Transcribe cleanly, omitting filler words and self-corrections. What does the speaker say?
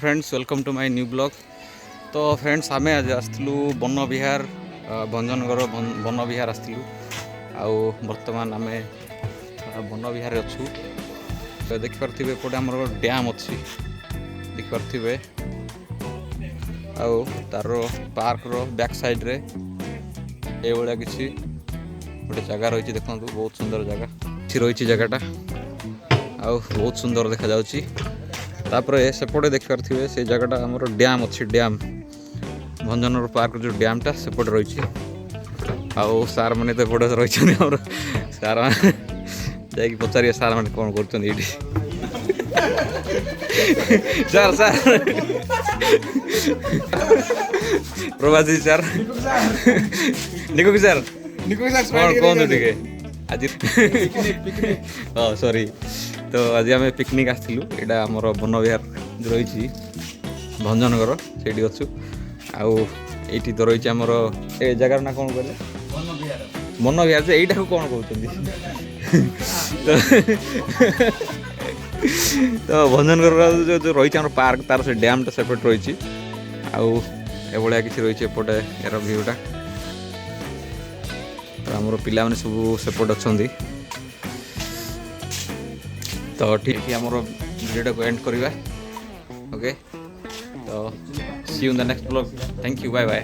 Friends welcome to my new blog. तो friends आमे आज आसलु वन विहार भंजनगर वन विहार आसलु आउ बर्तमान आमे वन विहार अच्छू। तो देखिपे एपटे आम डैम अच्छी देखिपे आउ तार पार्क रो बैक साइड रे ए भाया किसी गोटे जगह रही देखो बहुत सुंदर जगह किसी रही जगहटा आउ बहुत सुंदर देखा जाउची। तापर सेपटे देखिपे से जगहटा आम डैम अच्छी डैम भंजनगर पार्क जो डैमटा सेपटे रही आउ सार मैंने तो एपटे रही सार जा पचारे सार मैंने कौन कर सार सार प्रभाजी सार निको सार कौन कौन टे आज हाँ सॉरी। तो आज आम पिकनिक आसलु यहाँ आमर वन विहार जो रही भंजनगर से अच्छु आउ ये तो रही आमर ए जगार ना कौन कहले वन विहार से यहीटा कौन कहते तो भंजनगर जो रही आम पार्क तार से डैमटा सेपट रही आउ एभलिया किसी रही एपटे यार भ्यूटा। तो आमर पिला माने सब सेपट अच्छा तो ठीक है आमर वीडियो को एंड करवा ओके। तो see you in the next blog. Thank you bye bye.